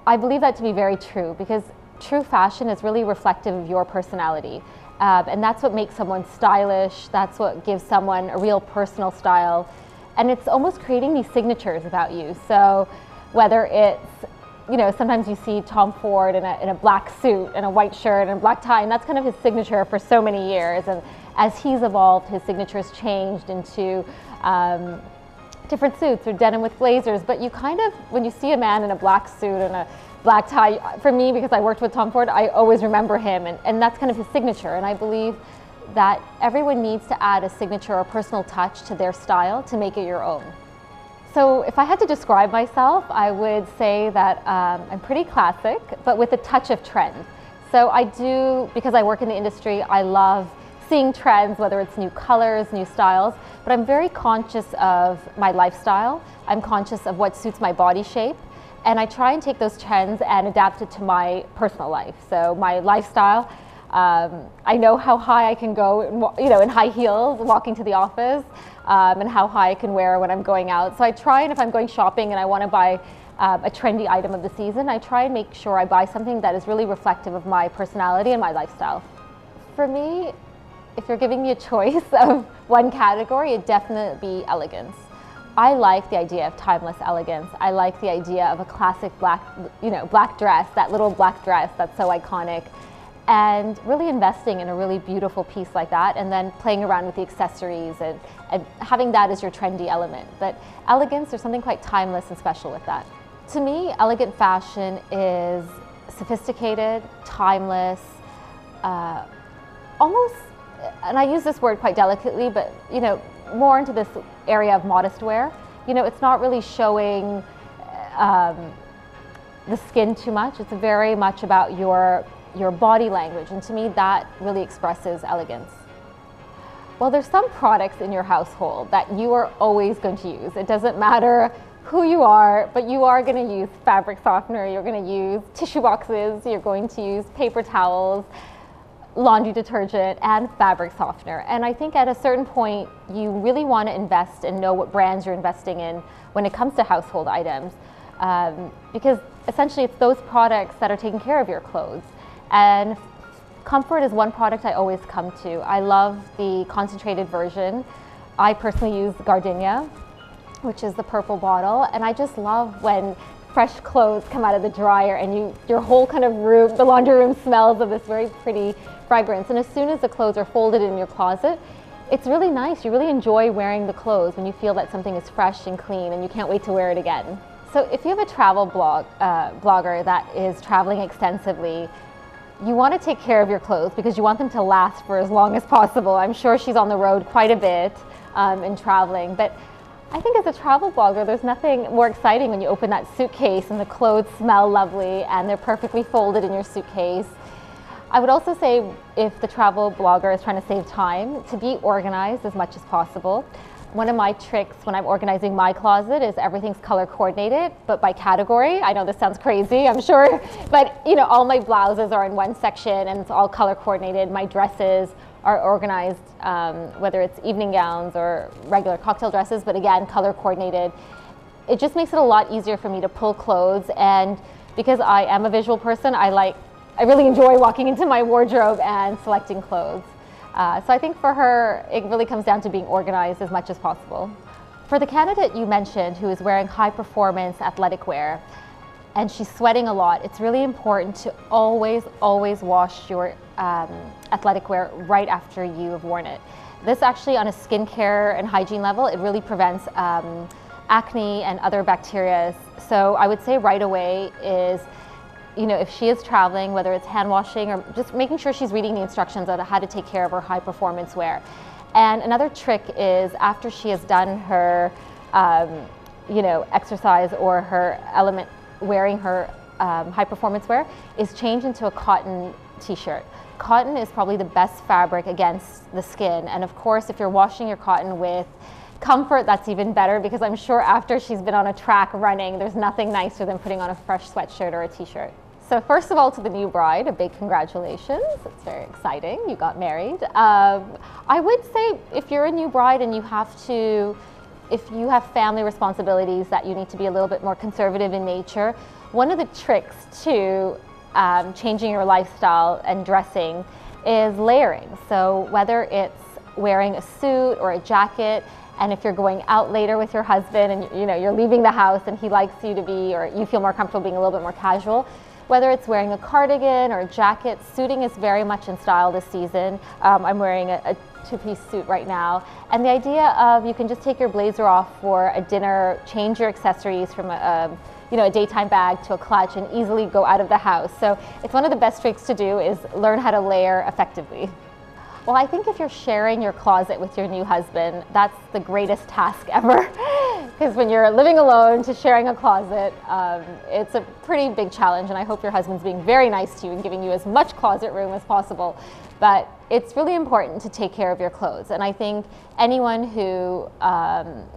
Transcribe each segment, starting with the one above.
I believe that to be very true, because true fashion is really reflective of your personality. And that's what makes someone stylish, that's what gives someone a real personal style. And it's almost creating these signatures about you. So whether it's, you know, sometimes you see Tom Ford in a black suit and a white shirt and a black tie, and that's kind of his signature for so many years. And as he's evolved, his signature's changed into different suits or denim with blazers. But you kind of, when you see a man in a black suit and a black tie, for me, because I worked with Tom Ford, I always remember him, and that's kind of his signature. And I believe that everyone needs to add a signature or personal touch to their style to make it your own. So if I had to describe myself, I would say that I'm pretty classic, but with a touch of trend. So I do, because I work in the industry, I love seeing trends, whether it's new colors, new styles, but I'm very conscious of my lifestyle. I'm conscious of what suits my body shape, and I try and take those trends and adapt it to my personal life. So my lifestyle, I know how high I can go, you know, in high heels, walking to the office, and how high I can wear when I'm going out. So I try, and if I'm going shopping and I want to buy a trendy item of the season, I try and make sure I buy something that is really reflective of my personality and my lifestyle. For me, if you're giving me a choice of one category, it'd definitely be elegance. I like the idea of timeless elegance. I like the idea of a classic black, you know, black dress, that little black dress that's so iconic, and really investing in a really beautiful piece like that, and then playing around with the accessories and having that as your trendy element. But elegance, there's something quite timeless and special with that. To me, elegant fashion is sophisticated, timeless, almost, and I use this word quite delicately, but you know, more into this area of modest wear. You know, it's not really showing the skin too much. It's very much about your body language, and to me that really expresses elegance. Well, there's some products in your household that you are always going to use. It doesn't matter who you are, but you are going to use fabric softener, you're going to use tissue boxes, you're going to use paper towels, laundry detergent, and fabric softener. And I think at a certain point you really want to invest and know what brands you're investing in when it comes to household items, because essentially it's those products that are taking care of your clothes. And comfort is one product I always come to. I love the concentrated version. I personally use Gardenia, which is the purple bottle, and I just love when fresh clothes come out of the dryer and your whole kind of room, the laundry room, smells of this very pretty fragrance. And as soon as the clothes are folded in your closet, it's really nice. You really enjoy wearing the clothes when you feel that something is fresh and clean and you can't wait to wear it again. So if you have a travel blogger that is traveling extensively, you want to take care of your clothes because you want them to last for as long as possible. I'm sure she's on the road quite a bit in traveling, but I think as a travel blogger, there's nothing more exciting when you open that suitcase and the clothes smell lovely and they're perfectly folded in your suitcase. I would also say, if the travel blogger is trying to save time, to be organized as much as possible. One of my tricks when I'm organizing my closet is everything's color coordinated, but by category. I know this sounds crazy, I'm sure, but you know, all my blouses are in one section and it's all color coordinated. My dresses are organized, whether it's evening gowns or regular cocktail dresses, but again, color coordinated. It just makes it a lot easier for me to pull clothes, and because I am a visual person, I really enjoy walking into my wardrobe and selecting clothes. So I think for her, it really comes down to being organized as much as possible. For the candidate you mentioned who is wearing high performance athletic wear and she's sweating a lot, it's really important to always wash your athletic wear right after you have worn it. This actually, on a skincare and hygiene level, it really prevents acne and other bacteria. So I would say right away is, you know, if she is traveling, whether it's hand washing or just making sure she's reading the instructions on how to take care of her high performance wear. And another trick is, after she has done her, you know, exercise or her element, wearing her high performance wear, is change into a cotton t-shirt. Cotton is probably the best fabric against the skin. And of course, if you're washing your cotton with comfort, that's even better, because I'm sure after she's been on a track running, there's nothing nicer than putting on a fresh sweatshirt or a t-shirt. So first of all, to the new bride, a big congratulations. It's very exciting. You got married. I would say, if you're a new bride and if you have family responsibilities that you need to be a little bit more conservative in nature, one of the tricks to changing your lifestyle and dressing is layering. So whether it's wearing a suit or a jacket, and if you're going out later with your husband and you're leaving the house and he likes you to be, or you feel more comfortable being a little bit more casual, whether it's wearing a cardigan or a jacket, suiting is very much in style this season. I'm wearing a two-piece suit right now, and the idea of you can just take your blazer off for a dinner, change your accessories from a daytime bag to a clutch, and easily go out of the house. So it's one of the best tricks to do is learn how to layer effectively. Well, I think if you're sharing your closet with your new husband, that's the greatest task ever. Because when you're living alone, to sharing a closet, it's a pretty big challenge, and I hope your husband's being very nice to you and giving you as much closet room as possible. But it's really important to take care of your clothes, and I think anyone who,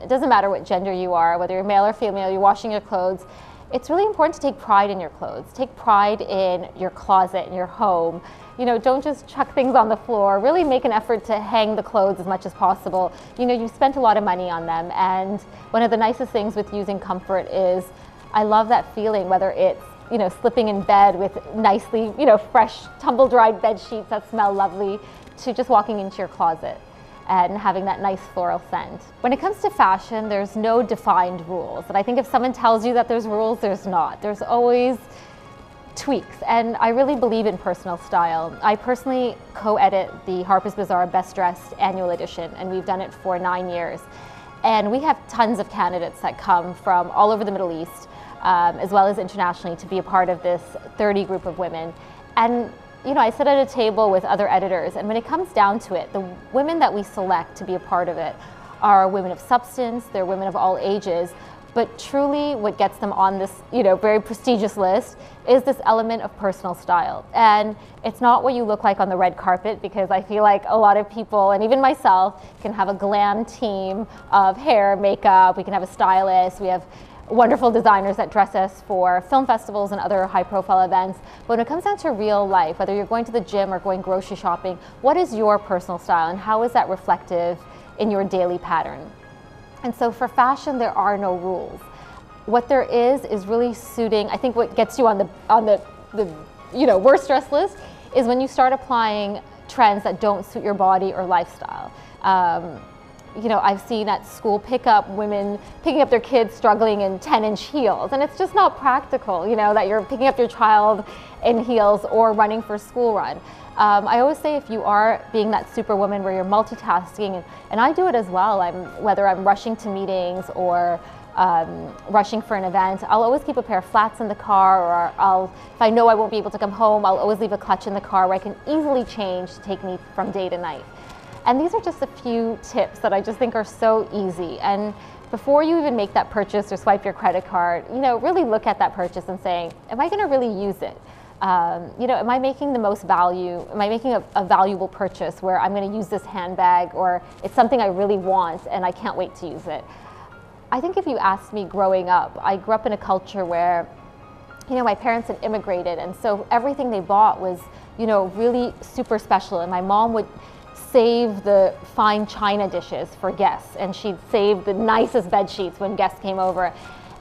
it doesn't matter what gender you are, whether you're male or female, you're washing your clothes, it's really important to take pride in your clothes. Take pride in your closet, in your home. Don't just chuck things on the floor. Really make an effort to hang the clothes as much as possible. You spent a lot of money on them, and one of the nicest things with using comfort is I love that feeling, whether it's slipping in bed with nicely fresh tumble-dried bed sheets that smell lovely, to just walking into your closet and having that nice floral scent. When it comes to fashion, there's no defined rules, and I think if someone tells you that there's rules, there's not. There's always tweaks, and I really believe in personal style. I personally co-edit the Harper's Bazaar Best Dressed annual edition, and we've done it for 9 years. And we have tons of candidates that come from all over the Middle East, as well as internationally, to be a part of this 30 group of women. And I sit at a table with other editors, and when it comes down to it, the women that we select to be a part of it are women of substance, they're women of all ages, but truly what gets them on this very prestigious list is this element of personal style. And it's not what you look like on the red carpet, because I feel like a lot of people, and even myself, can have a glam team of hair, makeup, we can have a stylist, we have wonderful designers that dress us for film festivals and other high-profile events. But when it comes down to real life, whether you're going to the gym or going grocery shopping, what is your personal style, and how is that reflective in your daily pattern? And so for fashion, there are no rules. What there is really suiting. I think what gets you on the worst dress list is when you start applying trends that don't suit your body or lifestyle. I've seen at school pickup women picking up their kids struggling in 10-inch heels, and it's just not practical, that you're picking up your child in heels or running for school run. I always say if you are being that superwoman where you're multitasking, and I do it as well, whether I'm rushing to meetings or rushing for an event, I'll always keep a pair of flats in the car, or if I know I won't be able to come home, I'll always leave a clutch in the car where I can easily change to take me from day to night. And these are just a few tips that I just think are so easy. And before you even make that purchase or swipe your credit card, really look at that purchase and say, am I going to really use it? Am I making the most value? Am I making a valuable purchase where I'm going to use this handbag, or it's something I really want and I can't wait to use it? I think if you asked me growing up, I grew up in a culture where, my parents had immigrated, and so everything they bought was, really super special. And my mom would save the fine china dishes for guests, and she'd save the nicest bed sheets when guests came over.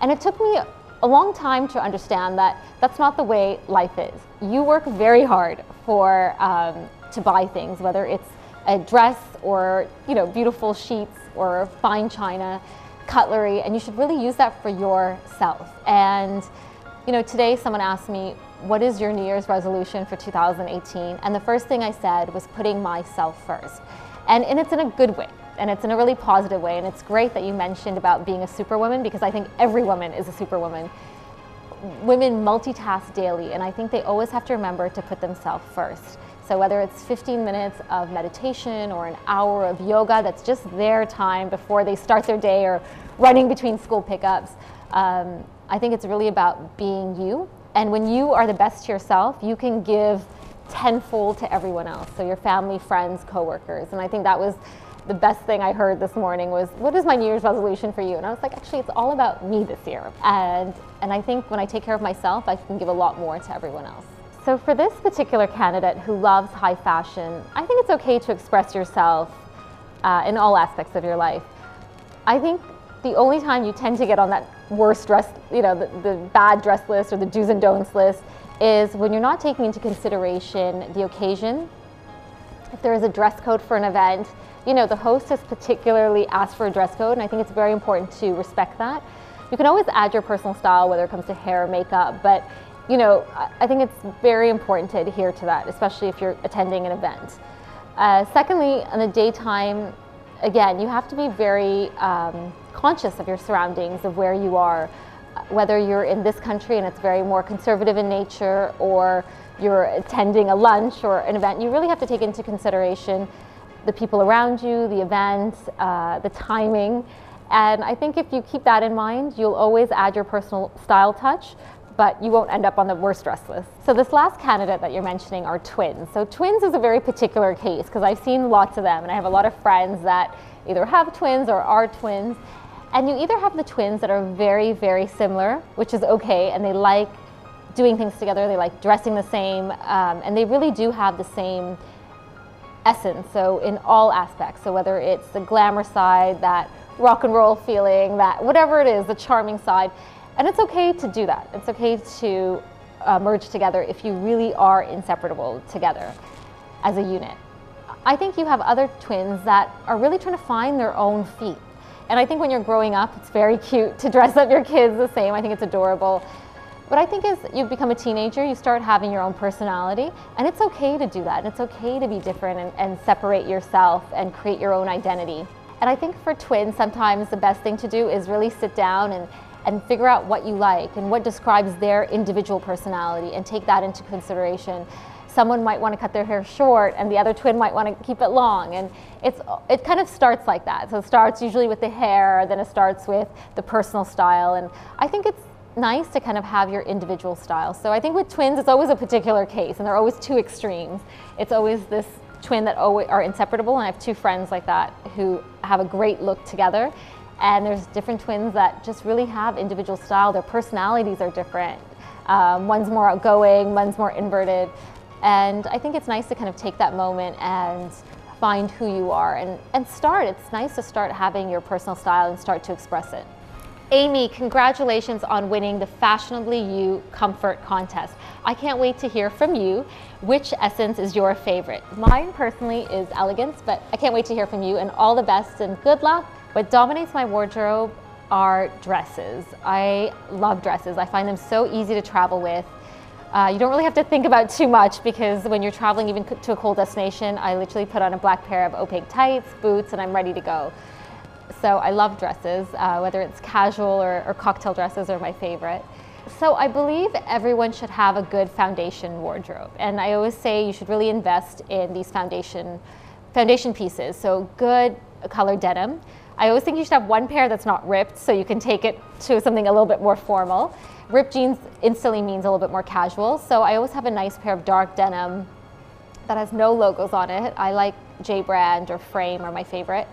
And it took me a long time to understand that that's not the way life is. You work very hard to buy things, whether it's a dress or beautiful sheets or fine china, cutlery, and you should really use that for yourself. And today someone asked me, what is your New Year's resolution for 2018? And the first thing I said was putting myself first. And it's in a good way, and it's in a really positive way. And it's great that you mentioned about being a superwoman, because I think every woman is a superwoman. Women multitask daily, and I think they always have to remember to put themselves first. So whether it's 15 minutes of meditation or an hour of yoga, that's just their time before they start their day, or running between school pickups. I think it's really about being you. And when you are the best to yourself, you can give tenfold to everyone else. So your family, friends, coworkers. And I think that was the best thing I heard this morning was, what is my New Year's resolution for you? And I was like, actually, it's all about me this year. And I think when I take care of myself, I can give a lot more to everyone else. So for this particular candidate who loves high fashion, I think it's okay to express yourself in all aspects of your life. I think the only time you tend to get on that worst dress, the bad dress list or the do's and don'ts list is when you're not taking into consideration the occasion. If there is a dress code for an event, the host has particularly asked for a dress code, and I think it's very important to respect that. You can always add your personal style, whether it comes to hair or makeup, but I think it's very important to adhere to that, especially if you're attending an event. Secondly, in the daytime, again, you have to be very conscious of your surroundings, of where you are, whether you're in this country and it's very more conservative in nature, or you're attending a lunch or an event. You really have to take into consideration the people around you, the event, the timing. And I think if you keep that in mind, you'll always add your personal style touch, but you won't end up on the worst dress list. So this last candidate that you're mentioning are twins. So twins is a very particular case because I've seen lots of them, and I have a lot of friends that either have twins or are twins. And you either have the twins that are very, very similar, which is okay, and they like doing things together, they like dressing the same, and they really do have the same essence, so in all aspects. So whether it's the glamour side, that rock and roll feeling, that whatever it is, the charming side, and it's okay to do that. It's okay to merge together if you really are inseparable together as a unit. I think you have other twins that are really trying to find their own feet. And I think when you're growing up, it's very cute to dress up your kids the same. I think it's adorable. But I think as you become a teenager, you start having your own personality, and it's okay to do that. And it's okay to be different and separate yourself and create your own identity. And I think for twins, sometimes the best thing to do is really sit down and figure out what you like and what describes their individual personality, and take that into consideration. Someone might want to cut their hair short and the other twin might want to keep it long, and it kind of starts like that. So it starts usually with the hair, then it starts with the personal style, and I think it's nice to kind of have your individual style. So I think with twins, it's always a particular case, and they're always two extremes. It's always this twin that always are inseparable, and I have two friends like that who have a great look together. And there's different twins that just really have individual style. Their personalities are different. One's more outgoing, one's more inverted. And I think it's nice to kind of take that moment and find who you are and start. It's nice to start having your personal style and start to express it. Amy, congratulations on winning the Fashionably You Comfort Contest. I can't wait to hear from you. Which essence is your favorite? Mine personally is elegance, but I can't wait to hear from you, and all the best and good luck. What dominates my wardrobe are dresses. I love dresses. I find them so easy to travel with. You don't really have to think about too much, because when you're traveling even to a cold destination, I literally put on a black pair of opaque tights, boots, and I'm ready to go. So I love dresses, whether it's casual or cocktail dresses are my favorite. So I believe everyone should have a good foundation wardrobe. And I always say you should really invest in these foundation pieces. So good colored denim. I always think you should have one pair that's not ripped, so you can take it to something a little bit more formal. Ripped jeans instantly means a little bit more casual. So I always have a nice pair of dark denim that has no logos on it. I like J Brand or Frame are my favorite.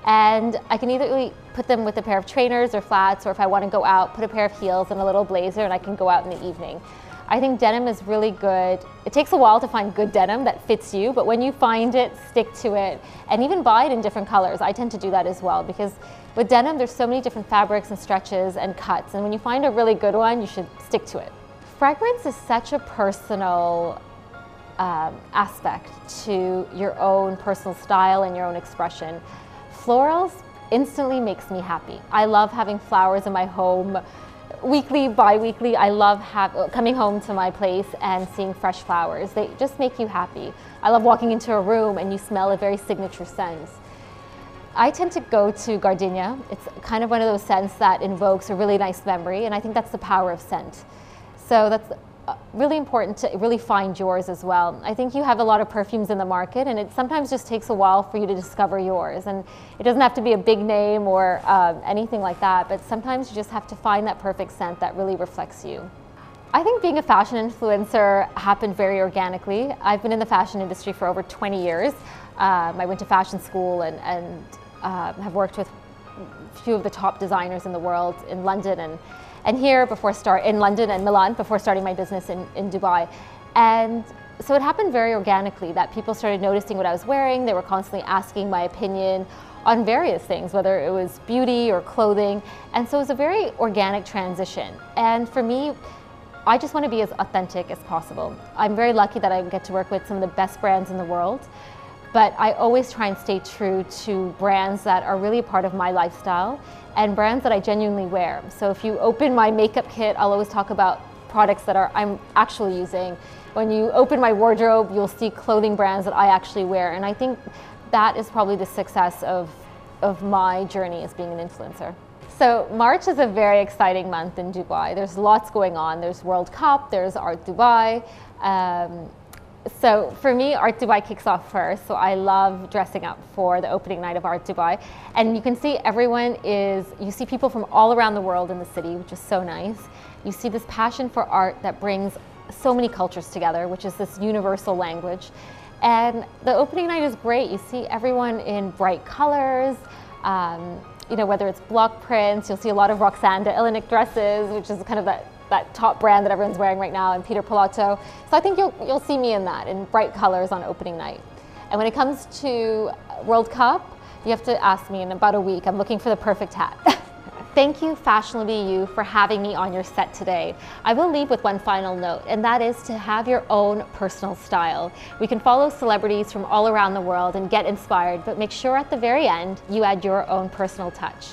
And I can either put them with a pair of trainers or flats, or if I want to go out, put a pair of heels and a little blazer, and I can go out in the evening. I think denim is really good. It takes a while to find good denim that fits you, but when you find it, stick to it, and even buy it in different colors. I tend to do that as well, because with denim, there's so many different fabrics and stretches and cuts, and when you find a really good one, you should stick to it. Fragrance is such a personal aspect to your own personal style and your own expression. Florals instantly makes me happy. I love having flowers in my home, weekly, bi-weekly. I love coming home to my place and seeing fresh flowers. They just make you happy. I love walking into a room and you smell a very signature scent. I tend to go to gardenia. It's kind of one of those scents that invokes a really nice memory, and I think that's the power of scent. So that's really important to really find yours as well. I think you have a lot of perfumes in the market, and it sometimes just takes a while for you to discover yours. And it doesn't have to be a big name or anything like that, but sometimes you just have to find that perfect scent that really reflects you. I think being a fashion influencer happened very organically. I've been in the fashion industry for over 20 years. I went to fashion school and have worked with a few of the top designers in the world in London and here in London and Milan before starting my business in Dubai. And So it happened very organically that people started noticing what I was wearing. They were constantly asking my opinion on various things, whether it was beauty or clothing. And so it was a very organic transition. And for me, I just want to be as authentic as possible. I'm very lucky that I get to work with some of the best brands in the world, but I always try and stay true to brands that are really a part of my lifestyle and brands that I genuinely wear. So if you open my makeup kit, I'll always talk about products that I'm actually using. When you open my wardrobe, you'll see clothing brands that I actually wear. And I think that is probably the success of my journey as being an influencer. So March is a very exciting month in Dubai. There's lots going on. There's World Cup, there's Art Dubai. So for me, Art Dubai kicks off first. So I love dressing up for the opening night of Art Dubai. And you can see you see people from all around the world in the city, which is so nice. You see this passion for art that brings so many cultures together, which is this universal language. And the opening night is great. You see everyone in bright colors, whether it's block prints, you'll see a lot of Roxane de Illinic dresses, which is kind of that top brand that everyone's wearing right now, and Peter Pilotto. So I think you'll see me in that, in bright colors on opening night. And when it comes to World Cup, you have to ask me in about a week. I'm looking for the perfect hat. Thank you, Fashionably U, for having me on your set today. I will leave with one final note, and that is to have your own personal style. We can follow celebrities from all around the world and get inspired, but make sure at the very end you add your own personal touch.